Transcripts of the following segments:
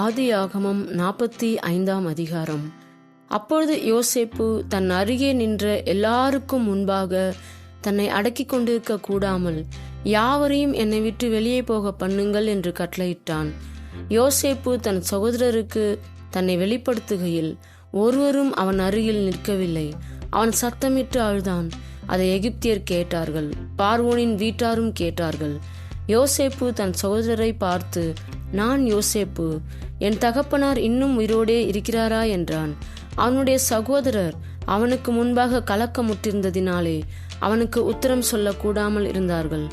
ஆதியாகமம் 45 அதிகாரம். அப்பொழுது யோசேப்பு தன் அருகே நின்ற எல்லாருக்கும் முன்பாக தன்னை அடக்கிக் கொண்டிருக்க கூடாமல், யாவரையும் என்னை விட்டு வெளியே போக பண்ணுங்கள் என்று கட்டளையிட்டான். யோசேப்பு தன் சகோதரருக்கு தன்னை வெளிப்படுத்துகையில் ஒருவரும் அவன் அருகில் நிற்கவில்லை. அவன் சத்தமிட்டு அழுதான். அதை எகிப்தியர் கேட்டார்கள், பார்வோனின் வீட்டாரும் கேட்டார்கள். யோசேப்பு தன் சகோதரரை பார்த்து, நான் யோசேப்பு, என் தகப்பனார் இன்னும் உயிரோடே இருக்கிறாரா என்றான். அவனுடைய சகோதரர் அவனுக்கு முன்பாக கலக்கமுற்றிருந்ததினாலே அவனுக்கு உத்தரம் சொல்லக்கூடாமல் இருந்தார்கள்.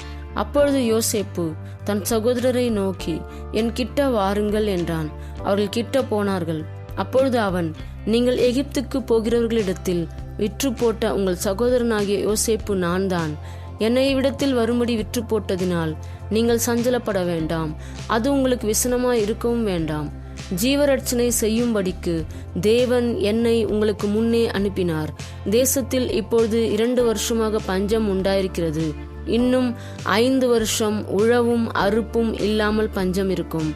அப்பொழுது யோசேப்பு தன் சகோதரரை நோக்கி, என் கிட்ட வாருங்கள் என்றான். அவர்கள் கிட்ட போனார்கள். அப்பொழுது அவன், நீங்கள் எகிப்துக்கு போகிறவர்களிடத்தில் விற்று போட்ட உங்கள் சகோதரனாகிய யோசேப்பு நான் தான். என்னை இவ்விடத்தில் வரும்படி விற்று போட்டதினால் நீங்கள் சஞ்சலப்பட வேண்டாம், அது உங்களுக்கு விசனமாய் இருக்கவும் வேண்டாம். ஜீவரட்சணை செய்யும்படிக்கு தேவன் என்னை உங்களுக்கு முன்னே அனுப்பினார். தேசத்தில் இப்பொழுது 2 வருஷமாக பஞ்சம் உண்டாயிருக்கிறது. இன்னும் 5 வருஷம் உழவும் அறுப்பும் இல்லாமல் பஞ்சம் இருக்கும்.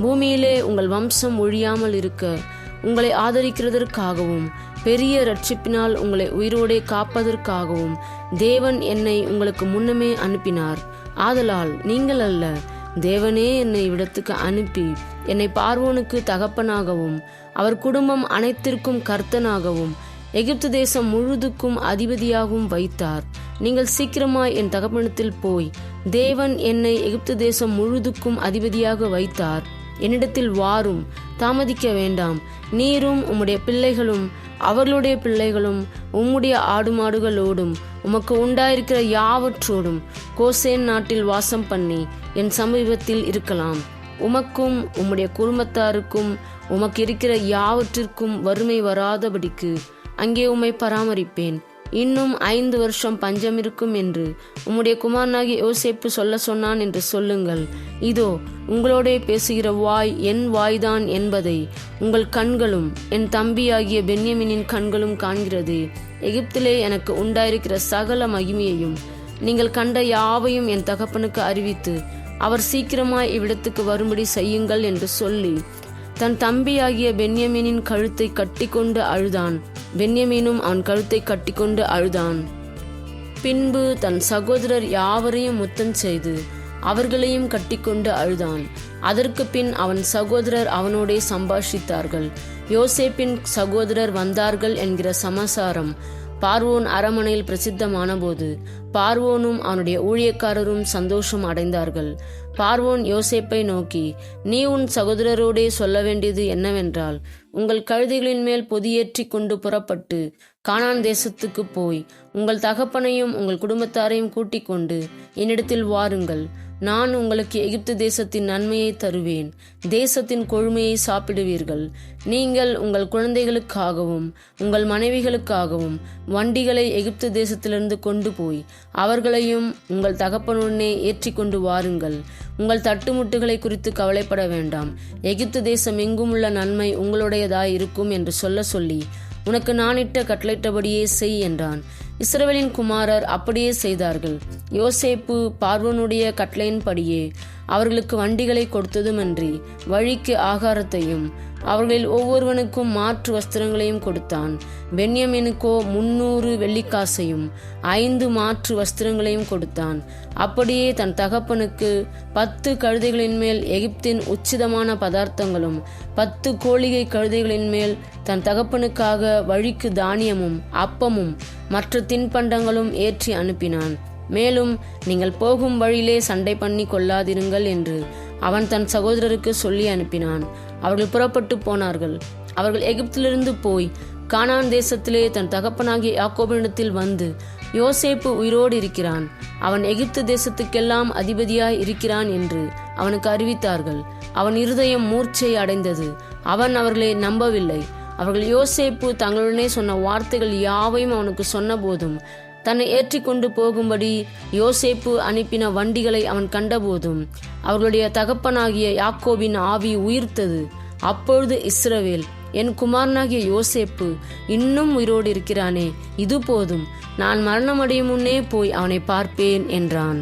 பூமியிலே உங்கள் வம்சம் ஒழியாமல் இருக்க உங்களை ஆதரிக்கிறதற்காகவும் பெரிய ரட்சிப்பினால் உங்களை உயிரோடே காப்பதற்காகவும் தேவன் என்னை உங்களுக்கு முன்னமே அனுப்பினார். ஆதலால் நீங்கள் அல்ல, தேவனே என்னை இவ்விடத்துக்கு அனுப்பி என்னை பார்வோனுக்கு தகப்பனாகவும் அவர் குடும்பம் அனைத்திற்கும் கர்த்தனாகவும் எகிப்து தேசம் முழுதுக்கும் அதிபதியாகவும் வைத்தார். நீங்கள் சீக்கிரமாய் என் தகப்பனிடத்தில் போய், தேவன் என்னை எகிப்து தேசம் முழுதுக்கும் அதிபதியாக வைத்தார், என்னிடத்தில் வாரும், தாமதிக்க வேண்டாம். நீரும் உம்முடைய பிள்ளைகளும் அவர்களுடைய பிள்ளைகளும் உம்முடைய ஆடு மாடுகளோடும் உமக்கு உண்டாயிருக்கிற யாவற்றோடும் கோசேன் நாட்டில் வாசம் பண்ணி என் சமீபத்தில் இருக்கலாம். உமக்கும் உம்முடைய குடும்பத்தாருக்கும் உமக்கு இருக்கிற யாவற்றிற்கும் வறுமை வராதபடிக்கு அங்கே உம்மை பராமரிப்பேன். இன்னும் 5 வருஷம் பஞ்சம் இருக்கும் என்று உம்முடைய குமாரனாகிய யோசேப்பு சொல்ல சொன்னான் என்று சொல்லுங்கள். இதோ உங்களோடே பேசுகிற வாய் என் வாய்தான் என்பதை உங்கள் கண்களும் என் தம்பியாகிய பென்யமீனின் கண்களும் காண்கிறது. எகிப்திலே எனக்கு உண்டாயிருக்கிற சகல மகிமையையும் நீங்கள் கண்ட யாவையும் என் தகப்பனுக்கு அறிவித்து அவர் சீக்கிரமாய் இவ்விடத்துக்கு வரும்படி செய்யுங்கள் என்று சொல்லி தன் தம்பியாகிய பென்யமீனின் கழுத்தை கட்டிக்கொண்டு அழுதான். பென்யமீனும் அவன் கழுத்தை கட்டிக்கொண்டு அழுதான். பின்பு தன் சகோதரர் யாவரையும் முத்தம் செய்து அவர்களையும் கட்டிக்கொண்டு அழுதான். அதற்கு பின் அவன் சகோதரர் அவனோடே சம்பாஷித்தார்கள். யோசேப்பின் சகோதரர் வந்தார்கள் என்கிற சமாசாரம் பார்வோன் அரமனையில் பிரசித்தமான போது பார்வோனும் அவனுடைய ஊழியக்காரரும் சந்தோஷம் அடைந்தார்கள். பார்வோன் யோசேப்பை நோக்கி, நீ உன் சகோதரரோடே சொல்ல வேண்டியது என்னவென்றால், உங்கள் கழுதைகளின் மேல் பொதியேற்றி கொண்டு புறப்பட்டு கானான் தேசத்துக்கு போய் உங்கள் தகப்பனையும் உங்கள் குடும்பத்தாரையும் கூட்டிக் கொண்டு என்னிடத்தில் வாருங்கள். நான் உங்களுக்கு எகிப்து தேசத்தின் நன்மையை தருவேன். தேசத்தின் கொழுமையை சாப்பிடுவீர்கள். நீங்கள் உங்கள் குழந்தைகளுக்காகவும் உங்கள் மனைவிகளுக்காகவும் வண்டிகளை எகிப்து தேசத்திலிருந்து கொண்டு போய் அவர்களையும் உங்கள் தகப்பனுடனே ஏற்றி கொண்டு வாருங்கள். உங்கள் தட்டுமுட்டுகளை குறித்து கவலைப்பட வேண்டாம். எகிப்து தேசம் எங்கும் உள்ள நன்மை உங்களுடையதாய் இருக்கும் என்று சொல்லி உனக்கு நானிட்ட கட்டளையிட்டபடியே செய் என்றான். இஸ்ரவேலின் குமாரர் அப்படியே செய்தார்கள். யோசேப்பு பார்வோனுடைய கட்டளையின்படியே அவர்களுக்கு வண்டிகளை கொடுத்ததுமன்றி வழிக்கு ஆகாரத்தையும் அவர்களில் ஒவ்வொருவனுக்கும் மாற்று வஸ்திரங்களையும் கொடுத்தான். பென்யமீனுக்கோ 300 வெள்ளிக்காசையும் 5 மாற்று வஸ்திரங்களையும் கொடுத்தான். அப்படியே தன் தகப்பனுக்கு 10 கழுதைகளின் மேல் எகிப்தின் உச்சிதமான பதார்த்தங்களும் 10 கோழிகை கழுதைகளின் மேல் தன் தகப்பனுக்காக வழிக்கு தானியமும் அப்பமும் மற்ற தின்பண்டங்களும் ஏற்றி அனுப்பினான். மேலும் நீங்கள் போகும் வழியிலே சண்டை பண்ணி கொள்ளாதிருங்கள் என்று அவன் தன் சகோதரருக்கு சொல்லி அனுப்பினான். அவர்கள் புறப்பட்டு போனார்கள். அவர்கள் எகிப்திலிருந்து போய் கானான் தேசத்திலே தன் தகப்பனாகிய யாக்கோபினிடத்தில் வந்து, யோசேப்பு உயிரோடு இருக்கிறான், அவன் எகிப்து தேசத்துக்கெல்லாம் அதிபதியாய் இருக்கிறான் என்று அவனுக்கு அறிவித்தார்கள். அவன் இருதயம் மூர்ச்சை அடைந்தது. அவன் அவர்களை நம்பவில்லை. அவர்கள் யோசேப்பு தங்களுடனே சொன்ன வார்த்தைகள் யாவையும் அவனுக்கு சொன்ன போதும் தன்னை ஏற்றி கொண்டு போகும்படி யோசேப்பு அனுப்பின வண்டிகளை அவன் கண்டபோதும் அவர்களுடைய தகப்பனாகிய யாக்கோபின் ஆவி உயிர்த்தது. அப்பொழுது இஸ்ரவேல், என் குமாரனாகிய யோசேப்பு இன்னும் உயிரோடு இருக்கிறானே, இது போதும், நான் மரணமடையும் முன்னே போய் அவனை பார்ப்பேன் என்றான்.